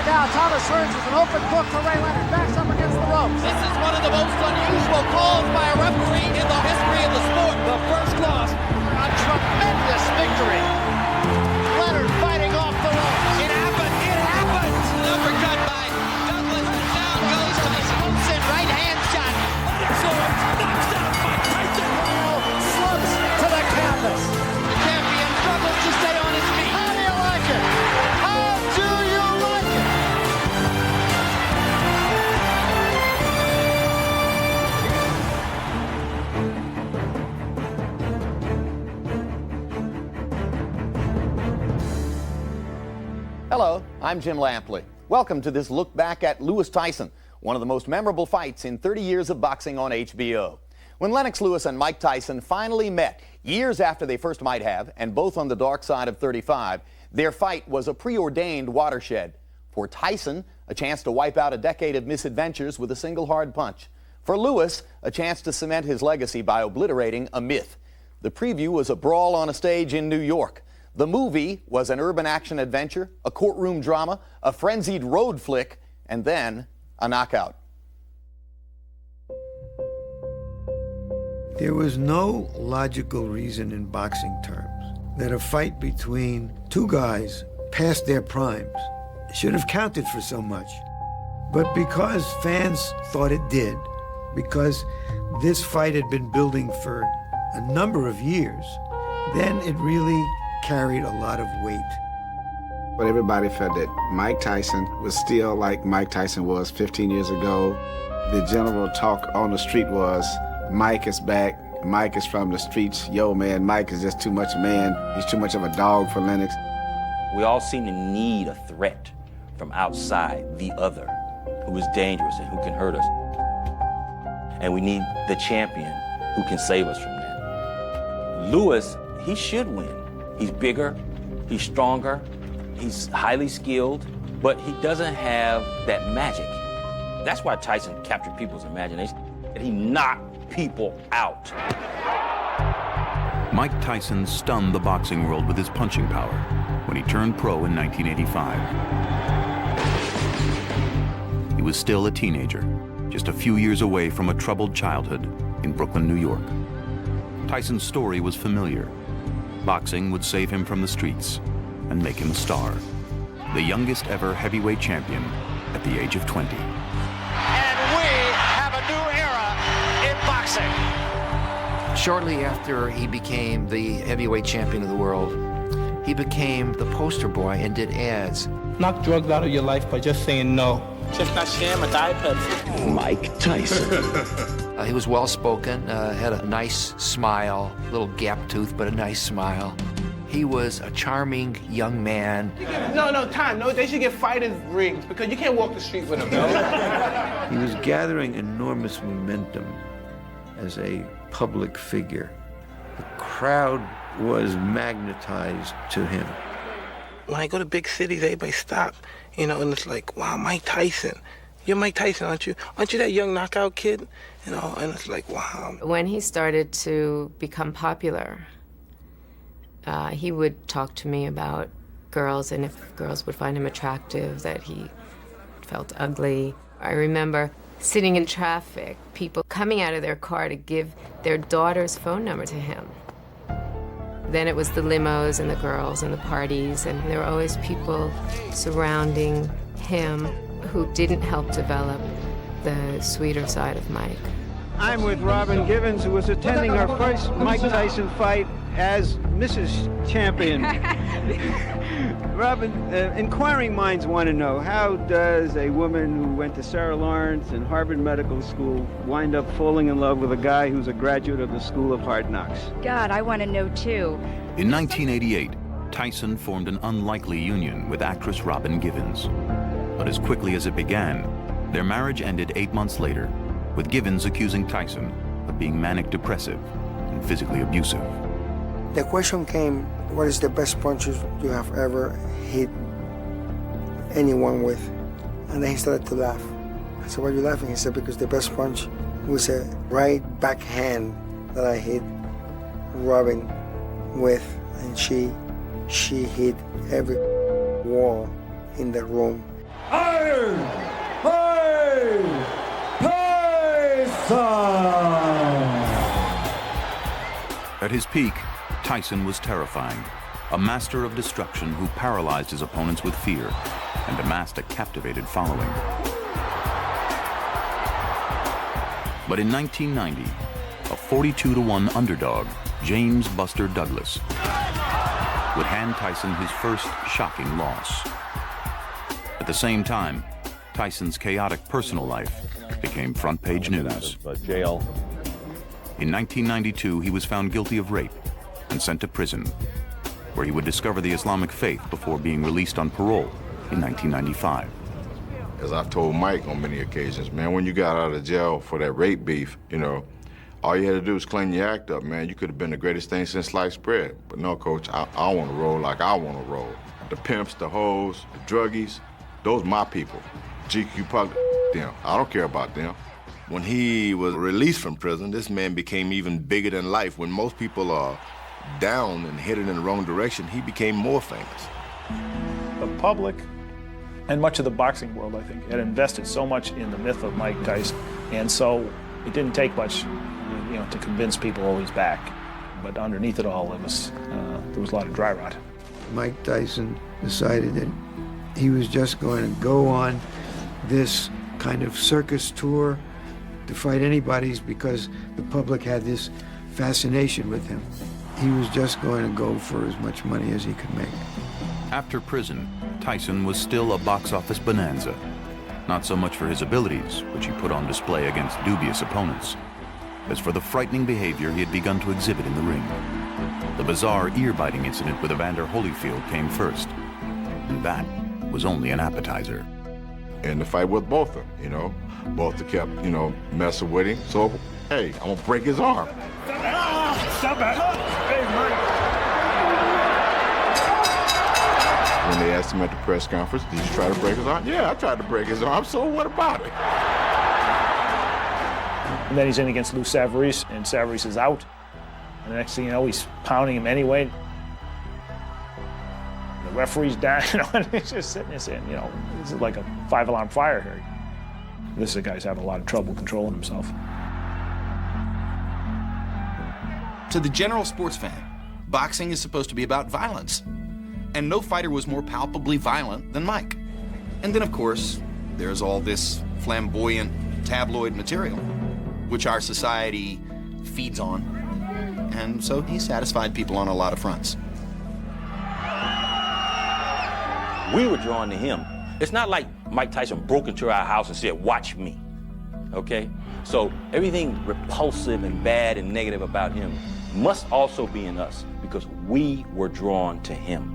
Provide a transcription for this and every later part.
Now Thomas Hearns is an open book for Ray Leonard. Backs up against the ropes. This is one of the most unusual calls by a referee in the history of the sport. The first loss. A tremendous victory. Leonard fighting off the ropes. It happened. It happened. An uppercut by Douglas. And down goes Tyson. Wilson, right hand shot. Lennox Lewis knocks out Mike Tyson. Slumps to the canvas. The champion struggles to stay on his feet. How do you like it? How do you like it? Hello, I'm Jim Lampley. Welcome to this look back at Lewis Tyson, one of the most memorable fights in 30 years of boxing on HBO. When Lennox Lewis and Mike Tyson finally met, years after they first might have, and both on the dark side of 35, their fight was a preordained watershed. For Tyson, a chance to wipe out a decade of misadventures with a single hard punch. For Lewis, a chance to cement his legacy by obliterating a myth. The preview was a brawl on a stage in New York. The movie was an urban action adventure, a courtroom drama, a frenzied road flick, and then a knockout. There was no logical reason in boxing terms that a fight between two guys past their primes should have counted for so much. But because fans thought it did, because this fight had been building for a number of years, then it really carried a lot of weight. But everybody felt that Mike Tyson was still like Mike Tyson was 15 years ago. The general talk on the street was, Mike is back, Mike is from the streets. Yo, man, Mike is just too much man. He's too much of a dog for Lennox. We all seem to need a threat from outside, the other, who is dangerous and who can hurt us. And we need the champion who can save us from that. Lewis, he should win. He's bigger, he's stronger, he's highly skilled, but he doesn't have that magic. That's why Tyson captured people's imagination. He knocked people out. Mike Tyson stunned the boxing world with his punching power when he turned pro in 1985. He was still a teenager, just a few years away from a troubled childhood in Brooklyn, New York. Tyson's story was familiar. Boxing would save him from the streets and make him a star. The youngest ever heavyweight champion at the age of 20. And we have a new era in boxing. Shortly after he became the heavyweight champion of the world, he became the poster boy and did ads. Knock drugs out of your life by just saying no. Just not share my diaper. Mike Tyson. He was well-spoken, had a nice smile, a little gap tooth, but a nice smile. He was a charming young man. No, they should get fighters rings because you can't walk the street with them. He was gathering enormous momentum as a public figure. The crowd was magnetized to him. When I go to big cities, everybody stop, and it's like, wow, Mike Tyson. You're Mike Tyson, aren't you? Aren't you that young knockout kid? And it's like, wow. When he started to become popular, he would talk to me about girls, and if girls would find him attractive, that he felt ugly. I remember sitting in traffic, people coming out of their car to give their daughter's phone number to him. Then it was the limos and the girls and the parties, and there were always people surrounding him who didn't help develop the sweeter side of Mike. I'm with Robin Givens, who was attending her first Mike Tyson fight as Mrs. Champion. Robin, inquiring minds want to know, how does a woman who went to Sarah Lawrence and Harvard Medical School wind up falling in love with a guy who's a graduate of the School of Hard Knocks? God, I want to know too. In 1988, Tyson formed an unlikely union with actress Robin Givens. But as quickly as it began, their marriage ended 8 months later, with Givens accusing Tyson of being manic-depressive and physically abusive. The question came, what is the best punches you have ever hit anyone with? And then he started to laugh. I said, why are you laughing? He said, because the best punch was a right backhand that I hit Robin with, and she hit every wall in the room. Iron Mike Tyson! At his peak, Tyson was terrifying, a master of destruction who paralyzed his opponents with fear and amassed a captivated following. But in 1990, a 42-1 underdog, James Buster Douglas, would hand Tyson his first shocking loss. At the same time, Tyson's chaotic personal life became front-page news. Jail. In 1992, he was found guilty of rape and sent to prison, where he would discover the Islamic faith before being released on parole in 1995. As I've told Mike on many occasions, man, when you got out of jail for that rape beef, you know, all you had to do was clean your act up, man. You could have been the greatest thing since sliced bread. But no, Coach, I want to roll like I want to roll. The pimps, the hoes, the druggies, those my people. GQ Puck, them. I don't care about them. When he was released from prison, this man became even bigger than life. When most people are down and headed in the wrong direction, he became more famous. The public and much of the boxing world, I think, had invested so much in the myth of Mike Tyson, and so it didn't take much, to convince people oh, he's back. But underneath it all, there was a lot of dry rot. Mike Tyson decided that he was just going to go on this kind of circus tour to fight anybody's because the public had this fascination with him. He was just going to go for as much money as he could make. After prison, Tyson was still a box office bonanza. Not so much for his abilities, which he put on display against dubious opponents, as for the frightening behavior he had begun to exhibit in the ring. The bizarre ear-biting incident with Evander Holyfield came first, and that was only an appetizer. And the fight with Botha, Botha kept, messing with him. So, hey, I'm gonna break his arm. Stop it! Hey, Mike! When they asked him at the press conference, did you try to break his arm? Yeah, I tried to break his arm, so what about it? And then he's in against Lou Savarese, and Savarese is out. And the next thing you know, he's pounding him anyway. The referee's down, and he's just sitting there saying, this is like a 5-alarm fire here. This is a guy's having a lot of trouble controlling himself. To the general sports fan, boxing is supposed to be about violence. And no fighter was more palpably violent than Mike. And then, of course, there's all this flamboyant tabloid material, which our society feeds on. And so he satisfied people on a lot of fronts. We were drawn to him. It's not like Mike Tyson broke into our house and said, watch me, okay? So everything repulsive and bad and negative about him must also be in us because we were drawn to him.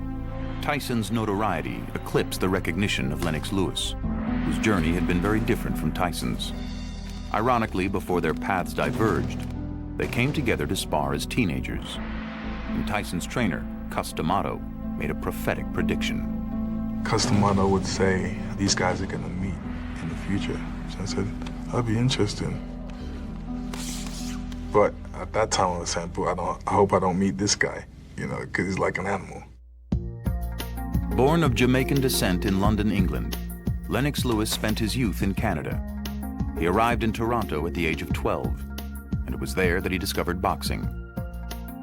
Tyson's notoriety eclipsed the recognition of Lennox Lewis, whose journey had been very different from Tyson's. Ironically, before their paths diverged, they came together to spar as teenagers. And Tyson's trainer, Cus D'Amato, made a prophetic prediction. Cus D'Amato would say, these guys are gonna meet in the future. So I said, that'd be interesting. But at that time I was saying, I hope I don't meet this guy, because he's like an animal. Born of Jamaican descent in London, England, Lennox Lewis spent his youth in Canada. He arrived in Toronto at the age of 12, and it was there that he discovered boxing.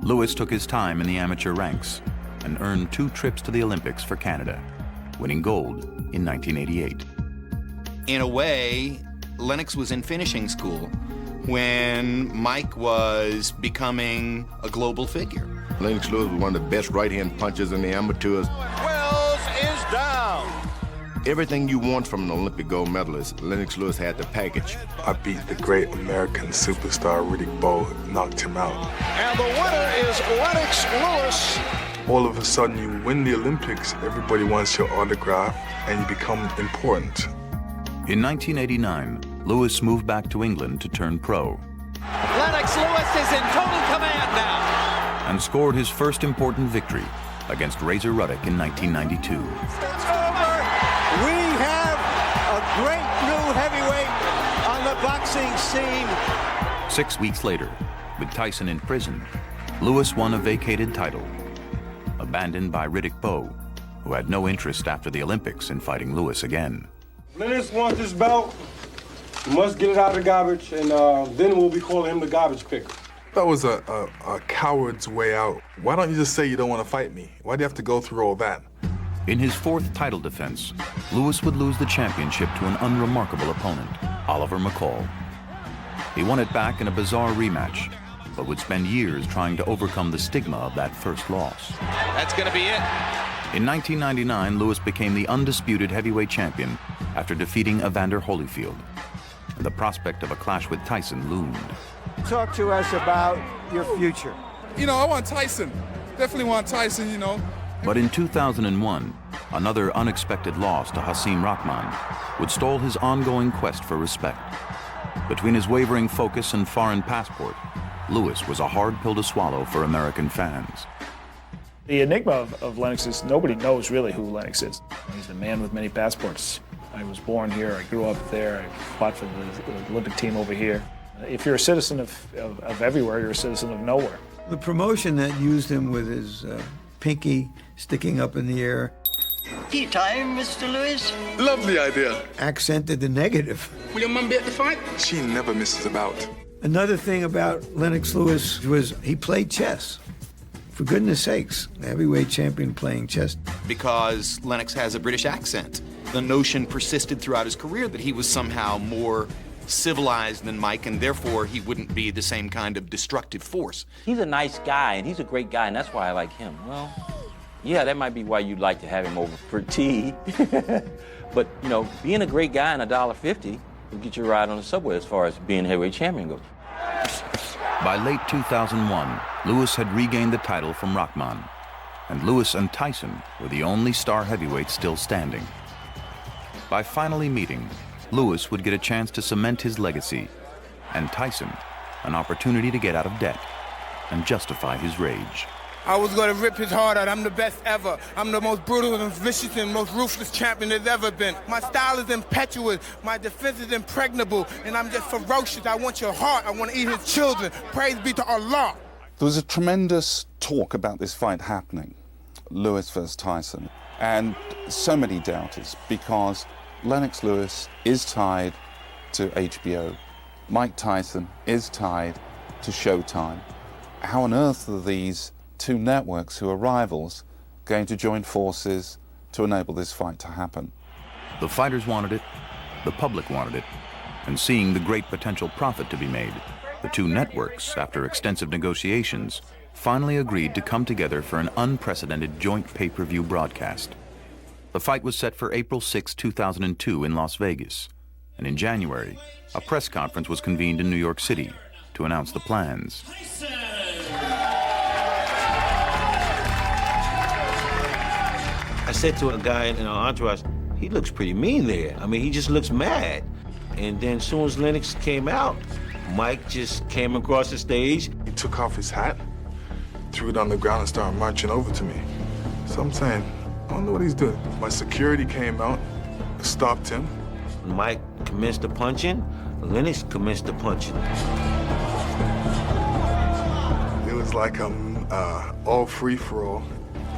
Lewis took his time in the amateur ranks and earned 2 trips to the Olympics for Canada, winning gold in 1988. In a way, Lennox was in finishing school when Mike was becoming a global figure. Lennox Lewis was one of the best right-hand punchers in the amateurs. Wells is down. Everything you want from an Olympic gold medalist, Lennox Lewis had the package. I beat the great American superstar Riddick Bowe, knocked him out. And the winner is Lennox Lewis. All of a sudden, you win the Olympics, everybody wants your autograph, and you become important. In 1989, Lewis moved back to England to turn pro. Lennox Lewis is in total command now. And scored his first important victory against Razor Ruddock in 1992. It's over. We have a great new heavyweight on the boxing scene. 6 weeks later, with Tyson in prison, Lewis won a vacated title, abandoned by Riddick Bowe, who had no interest after the Olympics in fighting Lewis again. Lennox wants this belt. You must get it out of the garbage, and then we'll be calling him the garbage picker. That was a coward's way out. Why don't you just say you don't want to fight me? Why do you have to go through all that? In his fourth title defense, Lewis would lose the championship to an unremarkable opponent, Oliver McCall. He won it back in a bizarre rematch, but would spend years trying to overcome the stigma of that first loss. That's going to be it. In 1999, Lewis became the undisputed heavyweight champion after defeating Evander Holyfield. And the prospect of a clash with Tyson loomed. Talk to us about your future. You know, I want Tyson. Definitely want Tyson, you know. But in 2001, another unexpected loss to Hasim Rahman would stall his ongoing quest for respect. Between his wavering focus and foreign passport, Lewis was a hard pill to swallow for American fans. The enigma of Lennox is nobody knows really who Lennox is. He's a man with many passports. I was born here, I grew up there, I fought for the Olympic team over here. If you're a citizen of everywhere, you're a citizen of nowhere. The promotion that used him with his pinky sticking up in the air. Tea time, Mr. Lewis. Lovely idea. Accented the negative. Will your mum be at the fight? She never misses a bout. Another thing about Lennox Lewis was he played chess. For goodness sakes, a heavyweight champion playing chess. Because Lennox has a British accent. The notion persisted throughout his career that he was somehow more civilized than Mike, and therefore he wouldn't be the same kind of destructive force. He's a nice guy, and he's a great guy, and that's why I like him. Well, yeah, that might be why you'd like to have him over for tea. But, you know, being a great guy and $1.50 will get you a ride on the subway as far as being heavyweight champion goes. By late 2001, Lewis had regained the title from Rahman, and Lewis and Tyson were the only star heavyweights still standing. By finally meeting, Lewis would get a chance to cement his legacy, and Tyson an opportunity to get out of debt and justify his rage. I was going to rip his heart out. I'm the best ever. I'm the most brutal and vicious and most ruthless champion there's ever been. My style is impetuous. My defense is impregnable. And I'm just ferocious. I want your heart. I want to eat his children. Praise be to Allah. There was a tremendous talk about this fight happening, Lewis versus Tyson, and so many doubters because Lennox Lewis is tied to HBO. Mike Tyson is tied to Showtime. How on earth are these two networks who are rivals going to join forces to enable this fight to happen? The fighters wanted it, the public wanted it, and seeing the great potential profit to be made, the two networks, after extensive negotiations, finally agreed to come together for an unprecedented joint pay-per-view broadcast. The fight was set for April 6, 2002 in Las Vegas, and in January, a press conference was convened in New York City to announce the plans. I said to a guy in our entourage, he looks pretty mean there. I mean, he just looks mad. And then as soon as Lennox came out, Mike just came across the stage. He took off his hat, threw it on the ground and started marching over to me. So I'm saying, I don't know what he's doing. My security came out, stopped him. Mike commenced the punching, Lennox commenced the punching. It was like all free-for-all.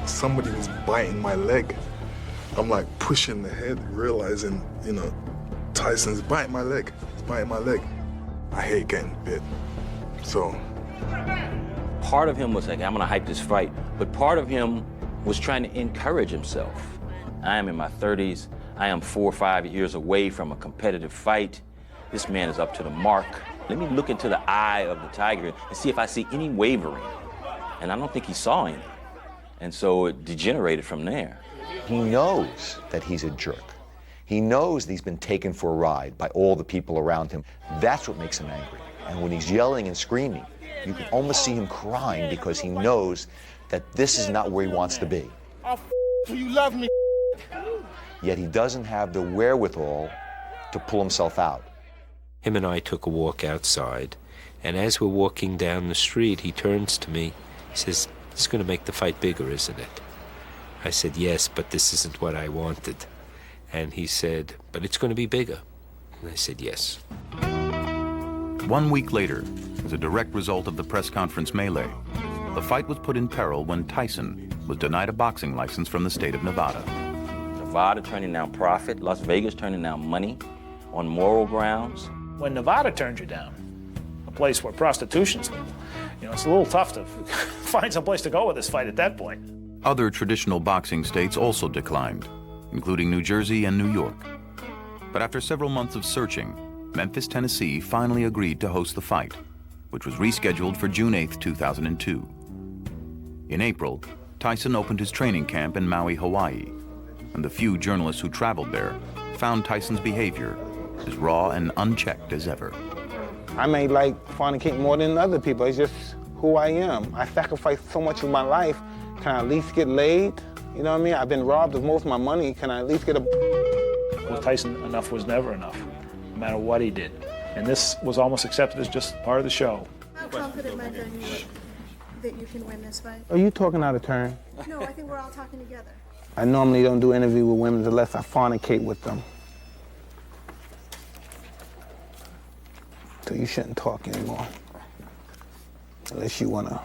Somebody was biting my leg. I'm like pushing the head, realizing, you know, Tyson's biting my leg. He's biting my leg. I hate getting bit. So. Part of him was like, I'm gonna hype this fight, but part of him was trying to encourage himself. I am in my 30s. I am 4 or 5 years away from a competitive fight. This man is up to the mark. Let me look into the eye of the tiger and see if I see any wavering. And I don't think he saw any. And so it degenerated from there. He knows that he's a jerk. He knows that he's been taken for a ride by all the people around him. That's what makes him angry. And when he's yelling and screaming, you can almost see him crying because he knows that this is not where he wants to be. I'll you love me. Yet he doesn't have the wherewithal to pull himself out. Him and I took a walk outside, and as we're walking down the street, he turns to me, he says, "It's going to make the fight bigger, isn't it?" I said, "Yes, but this isn't what I wanted." And he said, "But it's going to be bigger." And I said, "Yes." 1 week later, as a direct result of the press conference melee, the fight was put in peril when Tyson was denied a boxing license from the state of Nevada. The Nevada turning down profit, Las Vegas turning down money on moral grounds. When Nevada turns you down, a place where prostitution's legal, it's a little tough to find some place to go with this fight at that point. Other traditional boxing states also declined, including New Jersey and New York. But after several months of searching, Memphis, Tennessee finally agreed to host the fight, which was rescheduled for June 8, 2002. In April, Tyson opened his training camp in Maui, Hawaii, and the few journalists who traveled there found Tyson's behavior as raw and unchecked as ever. I may like fornicating more than other people. It's just who I am. I sacrificed so much of my life. Can I at least get laid? You know what I mean? I've been robbed of most of my money. Can I at least get a... With Tyson, enough was never enough, no matter what he did. And this was almost accepted as just part of the show. How confident, Mike, are you that you can win this fight? Are you talking out of turn? No, I think we're all talking together. I normally don't do interviews with women unless I fornicate with them. So you shouldn't talk anymore. Unless you want to,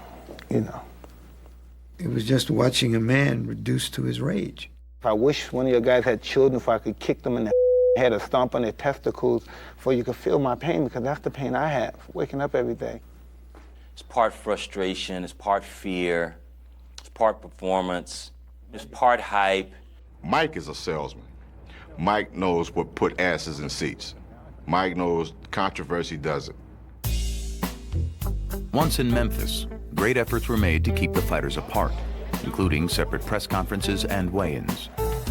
It was just watching a man reduced to his rage. I wish one of your guys had children so I could kick them in the head or stomp on their testicles so you could feel my pain, because that's the pain I have, waking up every day. It's part frustration, it's part fear, it's part performance, it's part hype. Mike is a salesman. Mike knows what put asses in seats. Mike knows controversy does it. Once in Memphis, great efforts were made to keep the fighters apart, including separate press conferences and weigh-ins,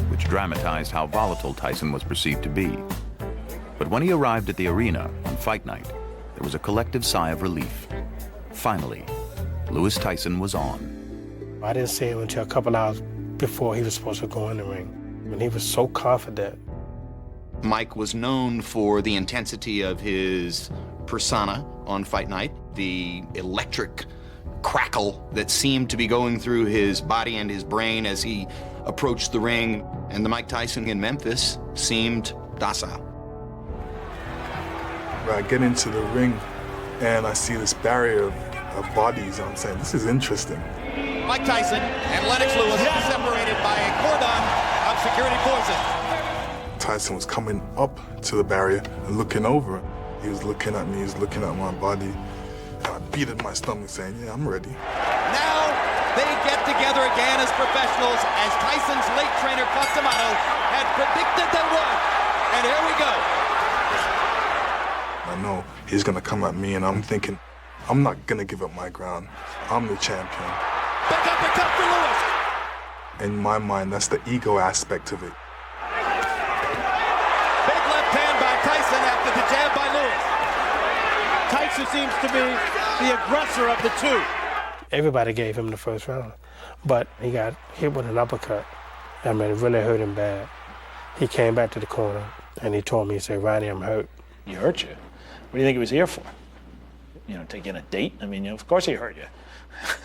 which dramatized how volatile Tyson was perceived to be. But when he arrived at the arena on fight night, there was a collective sigh of relief. Finally, Lewis Tyson was on. I didn't see him until a couple hours before he was supposed to go in the ring. And he was so confident. Mike was known for the intensity of his persona on fight night, the electric crackle that seemed to be going through his body and his brain as he approached the ring, and the Mike Tyson in Memphis seemed docile. I get into the ring and I see this barrier of bodies. I'm saying, this is interesting. Mike Tyson and Lennox Lewis separated by a cordon of security forces. Tyson was coming up to the barrier and looking over. He was looking at me, he was looking at my body. I beat at my stomach saying, yeah, I'm ready. Now they get together again as professionals, as Tyson's late trainer Costamatto had predicted they would. And here we go. I know he's gonna come at me, and I'm thinking, I'm not gonna give up my ground. I'm the champion. Back uppercut for Lewis. In my mind, that's the ego aspect of it. Big left hand by Tyson after the jab by Lewis. Tyson seems to be the aggressor of the two. Everybody gave him the first round, but he got hit with an uppercut. I mean, it really hurt him bad. He came back to the corner, and he told me, he said, Ronnie, I'm hurt. He hurt you? What do you think he was here for? Taking a date? I mean, of course he hurt you.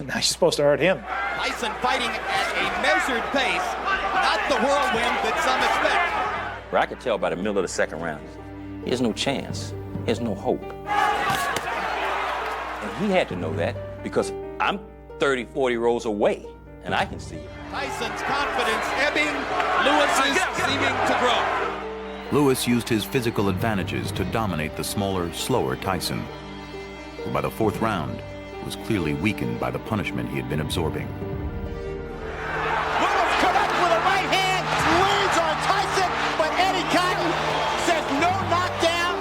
Now you're supposed to hurt him. Tyson fighting at a measured pace, not the whirlwind that some expect. Where I could tell by the middle of the second round, he has no chance. He has no hope. And he had to know that because I'm 30, 40 rows away, and I can see it. Tyson's confidence ebbing, Lewis's seeming to grow. Lewis used his physical advantages to dominate the smaller, slower Tyson, who by the fourth round was clearly weakened by the punishment he had been absorbing. Lewis connects with a right hand, leads on Tyson, but Eddie Cotton says no knockdown.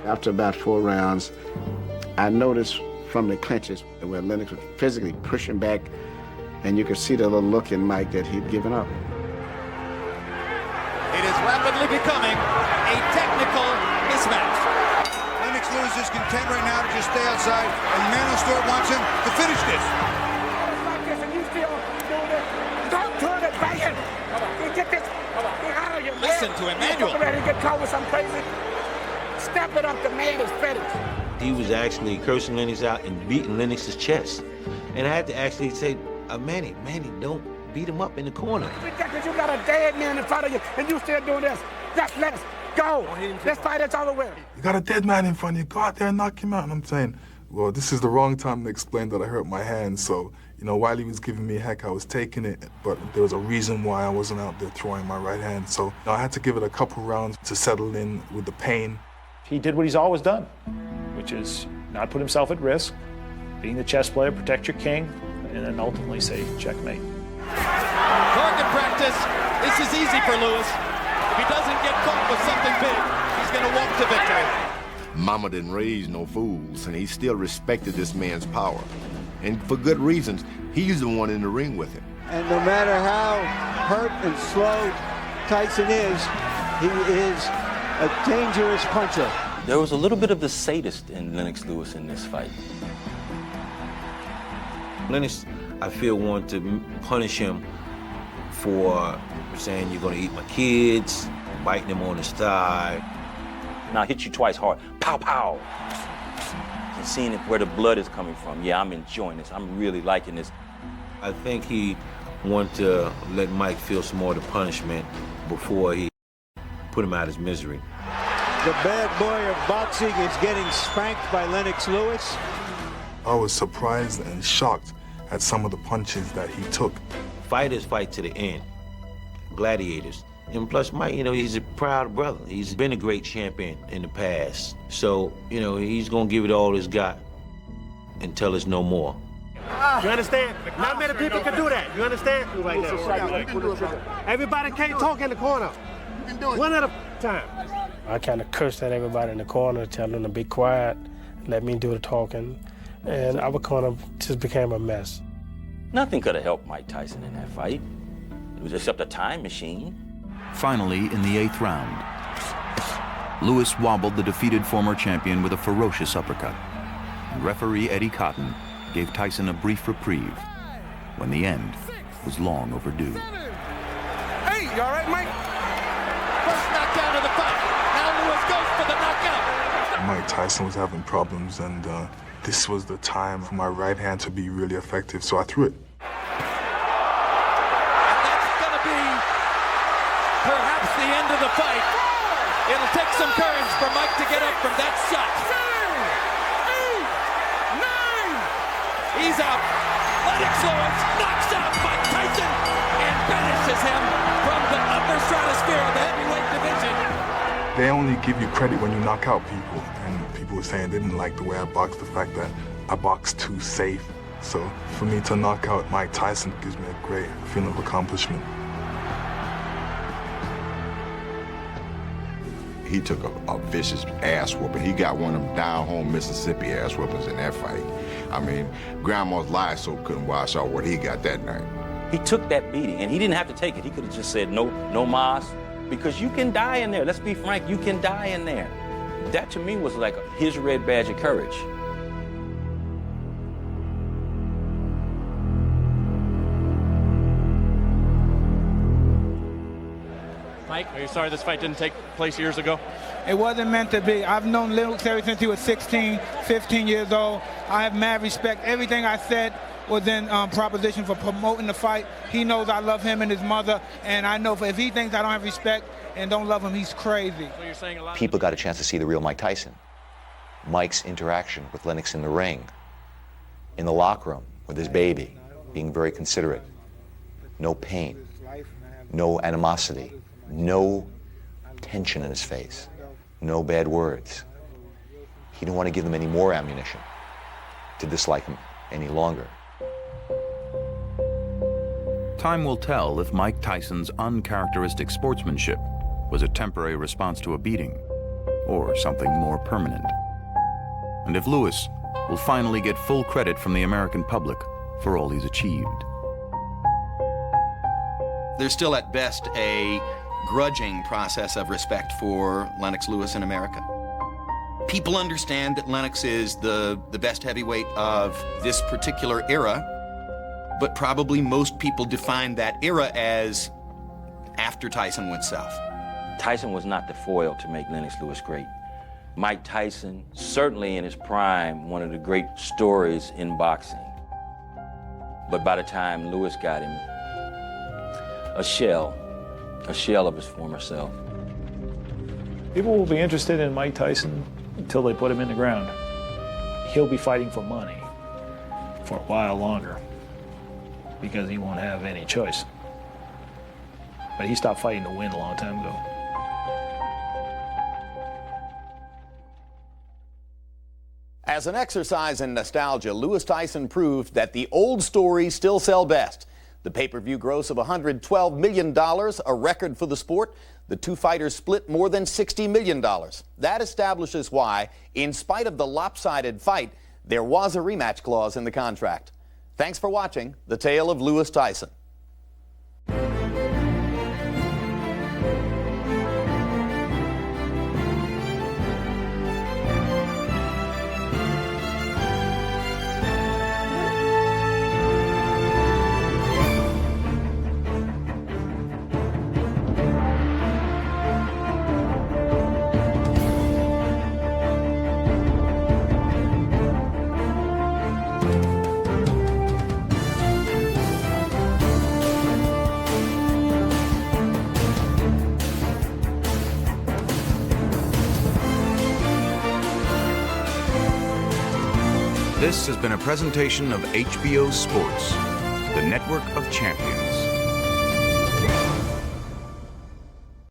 After about 4 rounds, I noticed from the clinches where Lennox was physically pushing back, and you could see the little look in Mike that he'd given up. It is rapidly becoming a technical mismatch. Lennox Lewis is content right now to just stay outside, and the man on the store wants him to finish this. Like this, and you still doing it. Don't turn it back in. You get this. Get out of your man. Listen to Emmanuel. You're ready to get caught with something crazy. Step it up. The man is finished. He was actually cursing Lennox out and beating Lennox's chest. And I had to actually say, Manny, don't beat him up in the corner. Because you got a dead man in front of you, and you still doing this. Just let us go. Let's fight each other with. You got a dead man in front of you. Go out there and knock him out. And I'm saying, well, this is the wrong time to explain that I hurt my hand. So, You know, while he was giving me heck, I was taking it, but there was a reason why I wasn't out there throwing my right hand. So I had to give it a couple rounds to settle in with the pain. He did what he's always done, which is not put himself at risk, being the chess player, protect your king, and then ultimately say checkmate. Target practice. This is easy for Lewis. If he doesn't get caught with something big, he's going to walk to victory. Mama didn't raise no fools, and he still respected this man's power. And for good reasons, he's the one in the ring with him. And no matter how hurt and slow Tyson is, he is a dangerous puncher. There was a little bit of the sadist in Lennox Lewis in this fight. Lennox, I feel, wanted to punish him for saying you're gonna eat my kids, biting him on his thigh. Now I hit you twice hard, pow, pow. And seeing where the blood is coming from. Yeah, I'm enjoying this. I'm really liking this. I think he wanted to let Mike feel some more of the punishment before he put him out of his misery. The bad boy of boxing is getting spanked by Lennox Lewis. I was surprised and shocked at some of the punches that he took. Fighters fight to the end. Gladiators. And plus, Mike, you know, he's a proud brother. He's been a great champion in the past. So, you know, he's gonna give it all he's got until there's no more. You understand? Not many people can do that. You understand? Right now. Everybody can't talk in the corner. One at a time. I kind of cursed at everybody in the corner, telling them to be quiet, let me do the talking. And our corner just became a mess. Nothing could have helped Mike Tyson in that fight. It was except a time machine. Finally, in the 8th round, Lewis wobbled the defeated former champion with a ferocious uppercut. And referee Eddie Cotton gave Tyson a brief reprieve when the end was long overdue. Hey, you all right, Mike? First knockdown of the fight. Now Lewis goes for the knockout. Mike Tyson was having problems, and this was the time for my right hand to be really effective, so I threw it. Perhaps the end of the fight. It'll take some courage for Mike to get up from that shot. 7, 8, 9. He's out. Lennox Lewis knocks out Mike Tyson and banishes him from the upper stratosphere of the heavyweight division. They only give you credit when you knock out people, and people were saying they didn't like the way I boxed, the fact that I boxed too safe. So for me to knock out Mike Tyson gives me a great feeling of accomplishment. He took a vicious ass whooping. He got one of them down-home Mississippi ass whoopings in that fight. I mean, Grandma's live soap couldn't wash out what he got that night. He took that beating, and he didn't have to take it. He could have just said, no mas, because you can die in there. Let's be frank, you can die in there. That, to me, was like his red badge of courage. Mike, are you sorry this fight didn't take place years ago? It wasn't meant to be. I've known Lennox ever since he was 16, 15 years old. I have mad respect. Everything I said was in proposition for promoting the fight. He knows I love him and his mother, and I know if he thinks I don't have respect and don't love him, he's crazy. So you're saying a lot People got a chance to see the real Mike Tyson. Mike's interaction with Lennox in the ring, in the locker room with his baby, being very considerate. No pain, no animosity, no tension in his face, no bad words. He didn't want to give them any more ammunition to dislike him any longer. Time will tell if Mike Tyson's uncharacteristic sportsmanship was a temporary response to a beating or something more permanent. And if Lewis will finally get full credit from the American public for all he's achieved. There's still at best a grudging process of respect for Lennox Lewis in America. People understand that Lennox is the best heavyweight of this particular era, but probably most people define that era as after Tyson went south. Tyson was not the foil to make Lennox Lewis great. Mike Tyson, certainly in his prime, one of the great stories in boxing. But by the time Lewis got him, a shell of his former self. People will be interested in Mike Tyson until they put him in the ground. He'll be fighting for money for a while longer. because he won't have any choice. But he stopped fighting to win a long time ago. As an exercise in nostalgia, Lewis Tyson proved that the old stories still sell best. The pay-per-view gross of $112 million, a record for the sport. The two fighters split more than $60 million. That establishes why, in spite of the lopsided fight, there was a rematch clause in the contract. Thanks for watching The Tale of Lewis Tyson. This has been a presentation of HBO Sports, the network of champions.